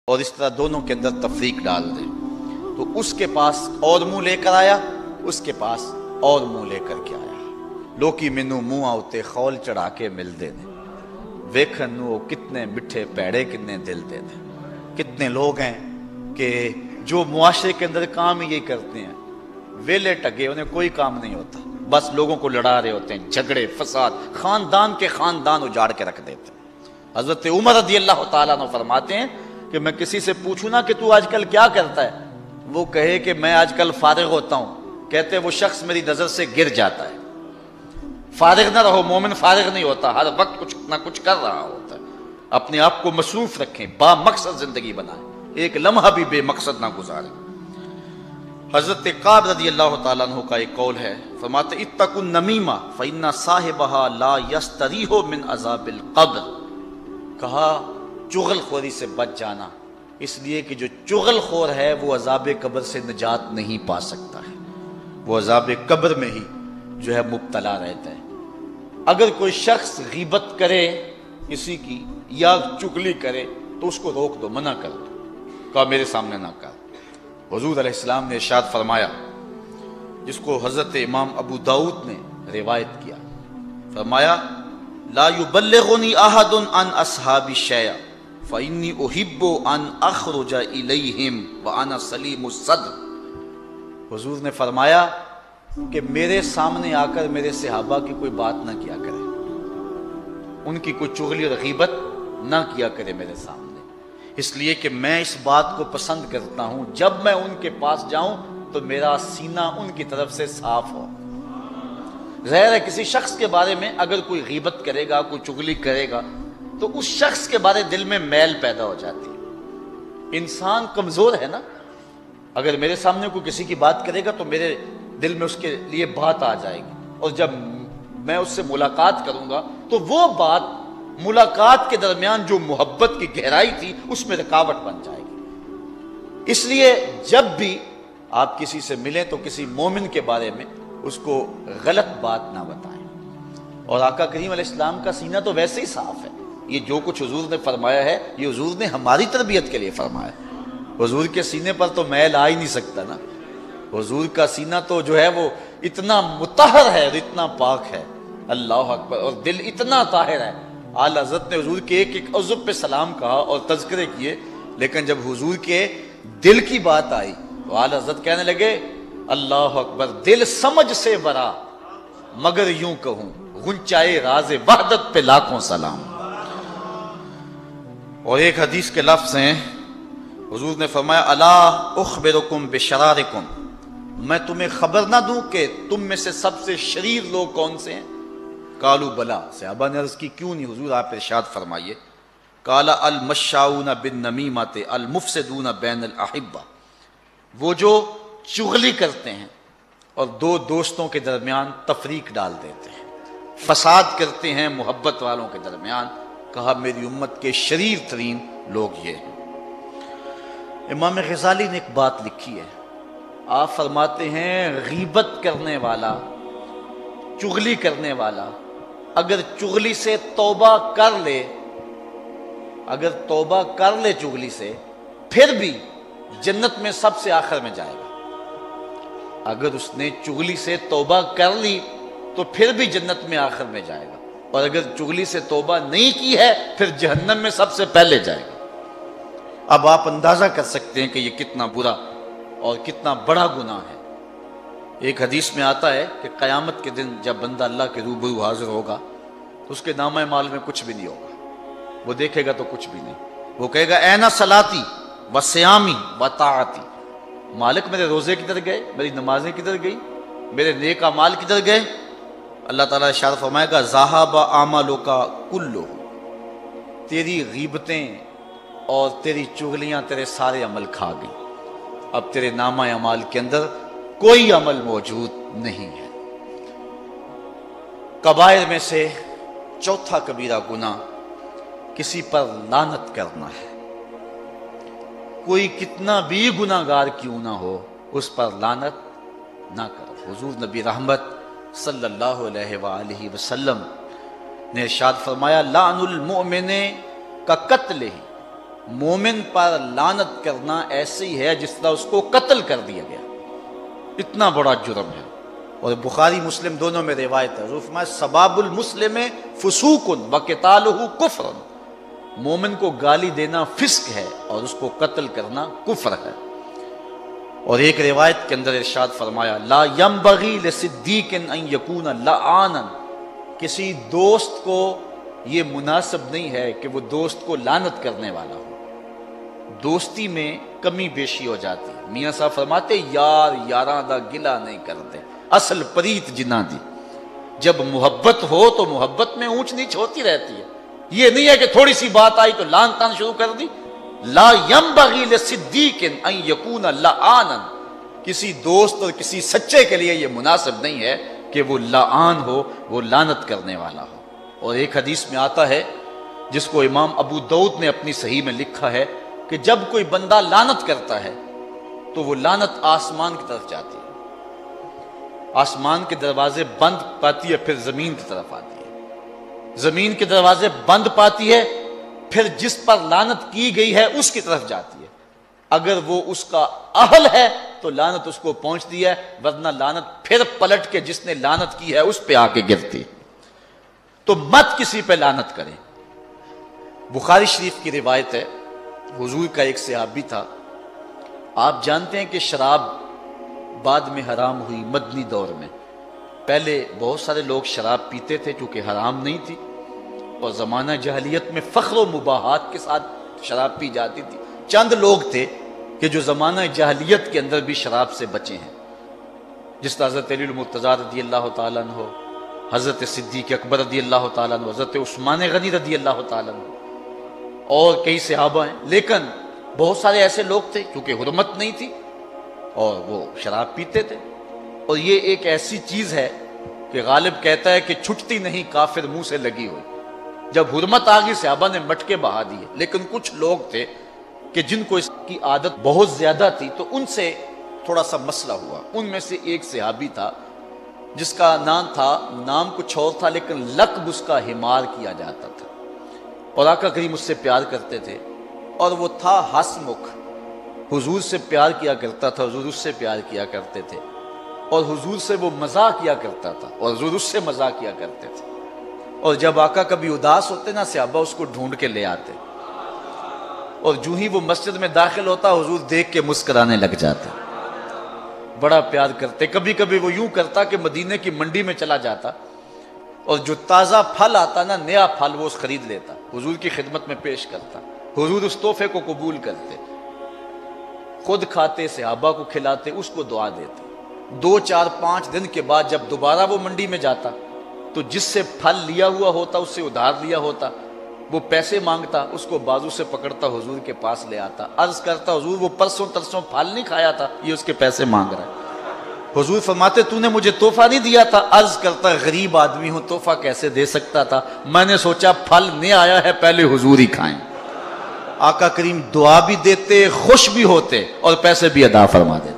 اور اس طرح دونوں کے اندر تفریق ڈال دیں، تو اس کے پاس اور منہ لے کر آیا، اس کے پاس اور منہ لے کر کے آیا۔ لوکی مینوں منہ آتے خول چڑھا کے مل دے دیں، ویکھن نو کتنے مٹھے پیڑے کتنے دل دے دیں۔ کتنے لوگ ہیں کہ جو معاشرے کے اندر کام ہی یہی کرتے ہیں، ویلے ٹگے، انہیں کوئی کام نہیں ہوتا، بس لوگوں کو لڑا رہے ہوتے ہیں، جھگڑے فساد، خاندان کے خاندان اجاڑ کے رکھ دیتے ہیں۔ حضرت عمر رضی اللہ تعالیٰ عنہ فرماتے ہیں کہ میں کسی سے پوچھوں نا کہ تو آج کل کیا کرتا ہے، وہ کہے کہ میں آج کل فارغ ہوتا ہوں، کہتے ہیں وہ شخص میری نظر سے گر جاتا ہے۔ فارغ نہ رہو، مومن فارغ نہیں ہوتا، ہر وقت کچھ نہ کچھ کر رہا ہوتا ہے۔ اپنے آپ کو مصروف رکھیں، با مقصد زندگی بنائیں، ایک لمحہ بھی بے مقصد نہ گزاریں۔ حضرت کعب رضی اللہ تعالیٰ عنہ کا ایک قول ہے، فرماتے اتقوا النمیمہ فإن صاحبها لا یستریح من عذاب القبر۔ کہا چغل خوری سے بچ جانا، اس لیے کہ جو چغل خور ہے وہ عذاب قبر سے نجات نہیں پا سکتا ہے، وہ عذاب قبر میں ہی جو ہے مبتلا رہتا ہے۔ اگر کوئی شخص غیبت کرے کسی کی یا چغلی کرے تو اس کو روک دو، منع کر دو، کہا میرے سامنے نہ کر۔ حضور علیہ السلام نے ارشاد فرمایا، جس کو حضرت امام ابو داؤد نے روایت کیا، فرمایا لا یبلغنی احد عن اصحاب شیئا فانی احب ان اخرج الیہم وانا سلیم الصدر۔ حضور نے فرمایا کہ میرے سامنے آ کر میرے صحابہ کی کوئی بات نہ کیا کرے، ان کی کوئی چغلی اور غیبت نہ کیا کرے میرے سامنے، اس لیے کہ میں اس بات کو پسند کرتا ہوں جب میں ان کے پاس جاؤں تو میرا سینہ ان کی طرف سے صاف ہو۔ ظاہر ہے کسی شخص کے بارے میں اگر کوئی غیبت کرے گا، کوئی چغلی کرے گا تو اس شخص کے بارے دل میں میل پیدا ہو جاتی ہے۔ انسان کمزور ہے نا، اگر میرے سامنے کوئی کسی کی بات کرے گا تو میرے دل میں اس کے لیے بات آ جائے گی، اور جب میں اس سے ملاقات کروں گا تو وہ بات ملاقات کے درمیان جو محبت کی گہرائی تھی اس میں رکاوٹ بن جائے گی۔ اس لیے جب بھی آپ کسی سے ملیں تو کسی مومن کے بارے میں اس کو غلط بات نہ بتائیں۔ اور آقا کریم علیہ السلام کا سینہ تو ویسے ہی صاف ہے، یہ جو کچھ حضور نے فرمایا ہے یہ حضور نے ہماری تربیت کے لیے فرمایا ہے۔ حضور کے سینے پر تو میل آ ہی نہیں سکتا نا، حضور کا سینہ تو جو ہے وہ اتنا مطہر ہے اور اتنا پاک ہے، اللہ اکبر، اور دل اتنا طاہر ہے۔ اعلیٰ حضرت نے حضور کے ایک ایک عضو پہ سلام کہا اور تذکرے کیے، لیکن جب حضور کے دل کی بات آئی تو اعلیٰ حضرت کہنے لگے اللہ اکبر، دل سمجھ سے برا مگر یوں کہوں غنچائے راز وحدت پہ لاکھوں سلام۔ اور ایک حدیث کے لفظ ہیں، حضور نے فرمایا الا اخبرکم بشرارکم، میں تمہیں خبر نہ دوں کہ تم میں سے سب سے شریر لوگ کون سے ہیں؟ قالوا بلا، صحابہ نے عرض کی کیوں نہیں حضور، آپ ارشاد فرمائیے۔ قال المشاؤون بالنمیمۃ المفسدون بین الاحبہ، وہ جو چغلی کرتے ہیں اور دو دوستوں کے درمیان تفریق ڈال دیتے ہیں، فساد کرتے ہیں محبت والوں کے درمیان۔ کہا میری امت کے شریر ترین لوگ یہ ہیں۔ امام غزالی نے ایک بات لکھی ہے، آپ فرماتے ہیں غیبت کرنے والا، چغلی کرنے والا اگر چغلی سے توبہ کر لے، اگر توبہ کر لے چغلی سے، پھر بھی جنت میں سب سے آخر میں جائے گا۔ اگر اس نے چغلی سے توبہ کر لی تو پھر بھی جنت میں آخر میں جائے گا، اور اگر چغلی سے توبہ نہیں کی ہے پھر جہنم میں سب سے پہلے جائے گا۔ اب آپ اندازہ کر سکتے ہیں کہ یہ کتنا برا اور کتنا بڑا گناہ ہے۔ ایک حدیث میں آتا ہے کہ قیامت کے دن جب بندہ اللہ کے روبرو حاضر ہوگا تو اس کے نامہ اعمال میں کچھ بھی نہیں ہوگا، وہ دیکھے گا تو کچھ بھی نہیں، وہ کہے گا اینا صلاتی و سیامی و طاعتی، مالک میرے روزے کدھر گئے، میری نمازیں کدھر گئی، میرے نیک اعمال کدھر گئے؟ اللہ تعالیٰ ارشاد فرمائے گا ذہب اعمالک کلہ، تیری غیبتیں اور تیری چغلیاں تیرے سارے عمل کھا گئی، اب تیرے نامہ اعمال کے اندر کوئی عمل موجود نہیں ہے۔ کبائر میں سے چوتھا کبیرہ گناہ کسی پر لعنت کرنا ہے۔ کوئی کتنا بھی گناہ گار کیوں نہ ہو اس پر لعنت نہ کرو۔ حضور نبی رحمت صلی اللہ علیہ وآلہ وسلم نے ارشاد فرمایا لعن المؤمن کا قتل ہی، مومن پر لعنت کرنا ایسے ہی ہے جس طرح اس کو قتل کر دیا گیا، اتنا بڑا جرم ہے۔ اور بخاری مسلم دونوں میں روایت ہے، حضور فرمایا سباب المسلم فسوق وقتالہ کفر، مومن کو گالی دینا فسق ہے اور اس کو قتل کرنا کفر ہے۔ اور ایک روایت کے اندر ارشاد فرمایا لا ينبغي لصدیق ان یکون لعانا، کسی دوست کو یہ مناسب نہیں ہے کہ وہ دوست کو لعنت کرنے والا ہو، دوستی میں کمی بیشی ہو جاتی۔ میاں صاحب فرماتے یار یاراں دا گلہ نہیں کرتے، اصل پریت جنہ دی، جب محبت ہو تو محبت میں اونچ نیچ ہوتی رہتی ہے، یہ نہیں ہے کہ تھوڑی سی بات آئی تو لعن تان شروع کر دی۔ لا ينبغي لصدیق ان یکون لعانا، کسی دوست اور کسی سچے کے لیے یہ مناسب نہیں ہے کہ وہ لعان ہو، وہ لعنت کرنے والا ہو۔ اور ایک حدیث میں آتا ہے جس کو امام ابو داؤد نے اپنی صحیح میں لکھا ہے کہ جب کوئی بندہ لعنت کرتا ہے تو وہ لعنت آسمان کی طرف جاتی ہے، آسمان کے دروازے بند پاتی ہے، پھر زمین کی طرف آتی ہے، زمین کے دروازے بند پاتی ہے، پھر جس پر لعنت کی گئی ہے اس کی طرف جاتی ہے، اگر وہ اس کا اہل ہے تو لعنت اس کو پہنچتی ہے، ورنہ لعنت پھر پلٹ کے جس نے لعنت کی ہے اس پہ آ کے گرتی۔ تو مت کسی پہ لعنت کریں۔ بخاری شریف کی روایت ہے، حضور کا ایک صحابی تھا، آپ جانتے ہیں کہ شراب بعد میں حرام ہوئی مدنی دور میں، پہلے بہت سارے لوگ شراب پیتے تھے چونکہ حرام نہیں تھی، اور زمانہ جاہلیت میں فخر و مباحات کے ساتھ شراب پی جاتی تھی۔ چند لوگ تھے کہ جو زمانہ جاہلیت کے اندر بھی شراب سے بچے ہیں، جس طرح حضرت علی المرتضیٰ رضی اللہ تعالیٰ عنہ، حضرت صدیق اکبر رضی اللہ تعالیٰ عنہ، حضرت عثمان غنی رضی اللہ تعالیٰ عنہ، اور کئی صحابہ ہیں۔ لیکن بہت سارے ایسے لوگ تھے کیونکہ حرمت نہیں تھی اور وہ شراب پیتے تھے، اور یہ ایک ایسی چیز ہے کہ غالب کہتا ہے کہ چھٹتی نہیں کافر منہ سے لگی ہوئی، جب حرمت آ گئی صحابہ نے مٹکے بہا دیے۔ لیکن کچھ لوگ تھے کہ جن کو اس کی عادت بہت زیادہ تھی تو ان سے تھوڑا سا مسئلہ ہوا۔ ان میں سے ایک صحابی تھا جس کا نام کچھ اور تھا لیکن لقب اس کا حمار کیا جاتا تھا، اور آقا کریم اس سے پیار کرتے تھے، اور وہ تھا ہسمکھ، حضور سے پیار کیا کرتا تھا، حضور اس سے پیار کیا کرتے تھے، اور حضور سے وہ مزاح کیا کرتا تھا اور حضور اس سے مزاح کیا کرتے تھے۔ اور جب آقا کبھی اداس ہوتے نا، صحابہ اس کو ڈھونڈ کے لے آتے، اور جو ہی وہ مسجد میں داخل ہوتا حضور دیکھ کے مسکرانے لگ جاتے، بڑا پیار کرتے۔ کبھی کبھی وہ یوں کرتا کہ مدینے کی منڈی میں چلا جاتا اور جو تازہ پھل آتا نا، نیا پھل، وہ خرید لیتا، حضور کی خدمت میں پیش کرتا، حضور اس تحفے کو قبول کرتے، خود کھاتے، صحابہ کو کھلاتے، اس کو دعا دیتے۔ 2 4 5 دن کے بعد جب دوبارہ وہ منڈی میں جاتا تو جس سے پھل لیا ہوا ہوتا، اس سے ادھار لیا ہوتا، وہ پیسے مانگتا، اس کو بازو سے پکڑتا حضور کے پاس لے آتا، عرض کرتا حضور وہ پرسوں ترسوں پھل نہیں کھایا تھا، یہ اس کے پیسے مانگ رہا ہے۔ حضور فرماتے تو نے مجھے تحفہ نہیں دیا تھا؟ عرض کرتا غریب آدمی ہوں، تحفہ کیسے دے سکتا تھا، میں نے سوچا پھل نہیں آیا ہے پہلے حضور ہی کھائیں۔ آقا کریم دعا بھی دیتے، خوش بھی ہوتے، اور پیسے بھی ادا فرما دیتے۔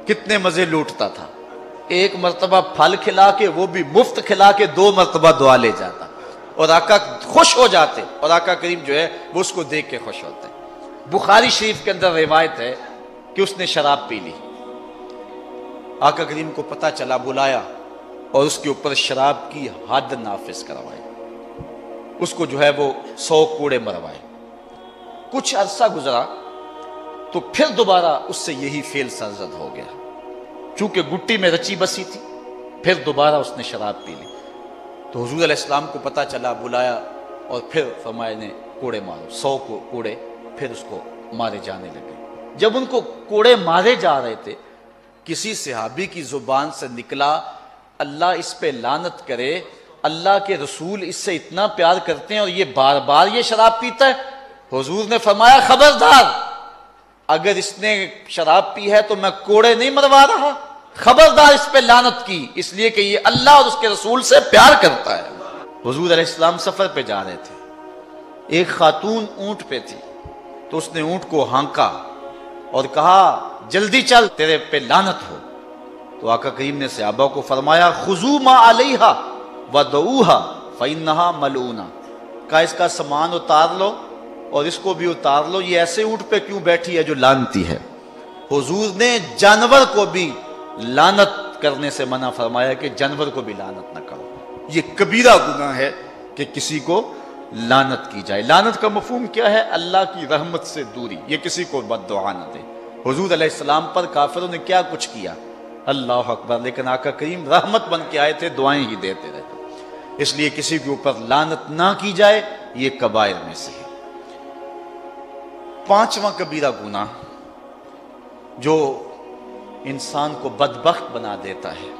کتنے مزے لوٹتا تھا، ایک مرتبہ پھل کھلا کے، وہ بھی مفت کھلا کے، 2 مرتبہ دعا لے جاتا، اور آقا خوش ہو جاتے، اور آقا کریم جو ہے وہ اس کو دیکھ کے خوش ہوتے۔ بخاری شریف کے اندر روایت ہے کہ اس نے شراب پی لی، آقا کریم کو پتہ چلا، بلایا اور اس کے اوپر شراب کی حد نافذ کروائی، اس کو جو ہے وہ 100 کوڑے مروائے۔ کچھ عرصہ گزرا تو پھر دوبارہ اس سے یہی فعل سرزد ہو گیا، چونکہ گٹی میں رچی بسی تھی، پھر دوبارہ اس نے شراب پی لی۔ تو حضور علیہ السلام کو پتہ چلا، بلایا اور پھر فرمایا نے کوڑے مارو، 100 کوڑے پھر اس کو مارے جانے لگے۔ جب ان کو کوڑے مارے جا رہے تھے، کسی صحابی کی زبان سے نکلا اللہ اس پہ لعنت کرے، اللہ کے رسول اس سے اتنا پیار کرتے ہیں اور یہ بار بار یہ شراب پیتا ہے۔ حضور نے فرمایا خبردار، اگر اس نے شراب پی ہے تو میں کوڑے نہیں مروا رہا، خبردار اس پہ لعنت کی، اس لیے کہ یہ اللہ اور اس کے رسول سے پیار کرتا ہے۔ حضور علیہ السلام سفر پہ جا رہے تھے، ایک خاتون اونٹ پہ تھی، تو اس نے اونٹ کو ہانکا اور کہا جلدی چل تیرے پہ لعنت ہو۔ تو آقا کریم نے صحابہ کو فرمایا خذوا ما علیہا ودعوہا فإنہا ملعونہ، کہا اس کا سامان اتار لو اور اس کو بھی اتار لو، یہ ایسے اونٹ پہ کیوں بیٹھی ہے جو لانتی ہے؟ حضور نے جانور کو بھی لعنت کرنے سے منع فرمایا کہ جانور کو بھی لعنت نہ کرو، یہ کبیرہ گناہ ہے کہ کسی کو لعنت کی جائے۔ لعنت کا مفہوم کیا ہے؟ اللہ کی رحمت سے دوری، یہ کسی کو بد دعا نہ دے۔ حضور علیہ السلام پر کافروں نے کیا کچھ کیا، اللہ اکبر، لیکن آقا کریم رحمت بن کے آئے تھے، دعائیں ہی دیتے رہے۔ اس لیے کسی کے اوپر لعنت نہ کی جائے، یہ کبائر میں سے ہے۔ پانچواں کبیرہ گناہ جو انسان کو بدبخت بنا دیتا ہے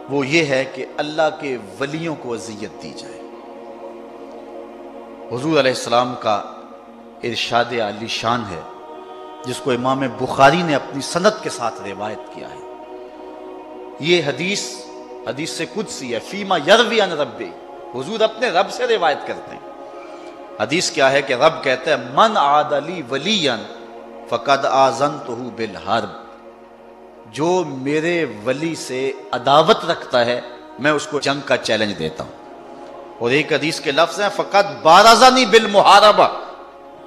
وہ یہ ہے کہ اللہ کے ولیوں کو اذیت دی جائے۔ حضور علیہ السلام کا ارشاد عالی شان ہے جس کو امام بخاری نے اپنی سند کے ساتھ روایت کیا ہے۔ یہ حدیث سے قدسی ہے، فیما یروی عن ربی، حضور اپنے رب سے روایت کرتے ہیں۔ حدیث کیا ہے کہ رب کہتا ہے من عاد لی ولیا فقد آذنتہ بالحرب، جو میرے ولی سے عداوت رکھتا ہے میں اس کو جنگ کا چیلنج دیتا ہوں۔ اور ایک حدیث کے لفظ ہیں فقد بارزنی بالمحاربہ،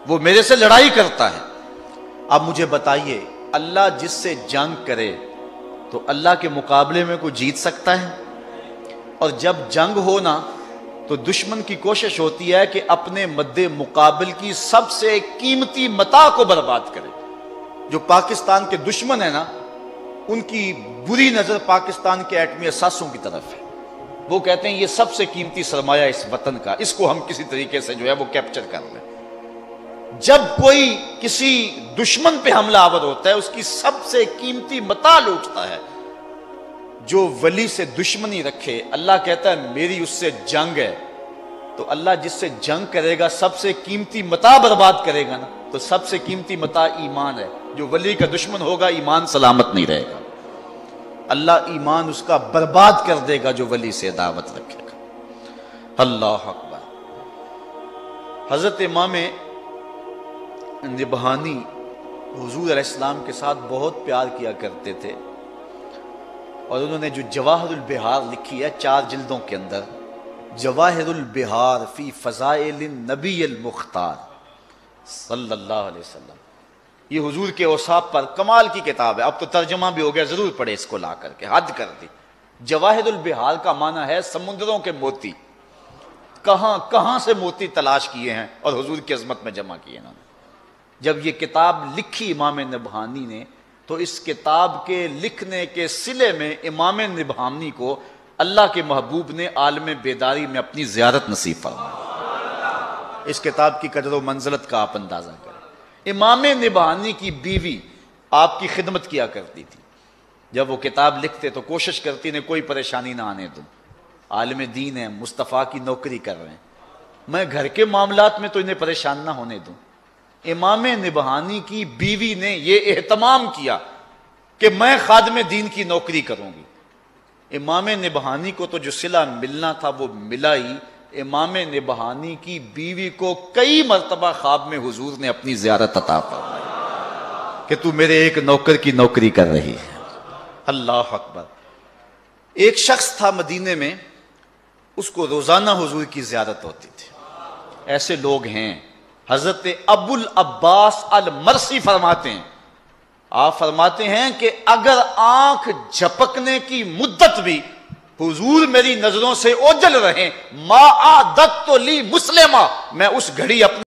وہ میرے سے لڑائی کرتا ہے۔ اب مجھے بتائیے، اللہ جس سے جنگ کرے تو اللہ کے مقابلے میں کوئی جیت سکتا ہے؟ اور جب جنگ ہونا تو دشمن کی کوشش ہوتی ہے کہ اپنے مد مقابل کی سب سے قیمتی متاع کو برباد کرے۔ جو پاکستان کے دشمن ہیں نا، ان کی بری نظر پاکستان کے ایٹمی اثاثوں کی طرف ہے۔ وہ کہتے ہیں یہ سب سے قیمتی سرمایہ اس وطن کا، اس کو ہم کسی طریقے سے جو ہے وہ کیپچر کر لیں۔ جب کوئی کسی دشمن پہ حملہ آور ہوتا ہے، اس کی سب سے قیمتی متاع لوٹتا ہے۔ جو ولی سے دشمنی رکھے، اللہ کہتا ہے میری اس سے جنگ ہے، تو اللہ جس سے جنگ کرے گا سب سے قیمتی متاع برباد کرے گا نا، تو سب سے قیمتی متاع ایمان ہے۔ جو ولی کا دشمن ہوگا ایمان سلامت نہیں رہے گا، اللہ ایمان اس کا برباد کر دے گا جو ولی سے دعوت رکھے گا۔ اللہ اکبر۔ حضرت امام نبہانی حضور علیہ السلام کے ساتھ بہت پیار کیا کرتے تھے، اور انہوں نے جو جواہر البحار لکھی ہے 4 جلدوں کے اندر، جواہر البحار فی فضائل النبی المختار صلی اللہ علیہ وسلم، یہ حضور کے اوصاف پر کمال کی کتاب ہے۔ اب تو ترجمہ بھی ہو گیا، ضرور پڑھے اس کو لا کر کے، حد کر دی۔ جواہر البحار کا معنی ہے سمندروں کے موتی، کہاں کہاں سے موتی تلاش کیے ہیں اور حضور کی عظمت میں جمع کیے انہوں نے۔ جب یہ کتاب لکھی امام نبہانی نے، تو اس کتاب کے لکھنے کے صلے میں امام نبہانی کو اللہ کے محبوب نے عالم بیداری میں اپنی زیارت نصیب فرمائی۔ اس کتاب کی قدر و منزلت کا آپ اندازہ کریں۔ امام نبہانی کی بیوی آپ کی خدمت کیا کرتی تھی، جب وہ کتاب لکھتے تو کوشش کرتی نے کوئی پریشانی نہ آنے دوں، عالم دین ہے، مصطفیٰ کی نوکری کر رہے ہیں، میں گھر کے معاملات میں تو انہیں پریشان نہ ہونے دوں۔ امام نبہانی کی بیوی نے یہ اہتمام کیا کہ میں خادم دین کی نوکری کروں گی۔ امام نبہانی کو تو جو صلہ ملنا تھا وہ ملا ہی، امام نبہانی کی بیوی کو کئی مرتبہ خواب میں حضور نے اپنی زیارت عطا فرمائی کہ تو میرے ایک نوکر کی نوکری کر رہی ہے۔ اللہ اکبر۔ ایک شخص تھا مدینے میں، اس کو روزانہ حضور کی زیارت ہوتی تھی۔ ایسے لوگ ہیں، حضرت ابو العباس المرسی فرماتے ہیں، آپ فرماتے ہیں کہ اگر آنکھ جھپکنے کی مدت بھی حضور میری نظروں سے اوجھل رہیں، ما عادت لی مسلمہ، میں اس گھڑی اپنے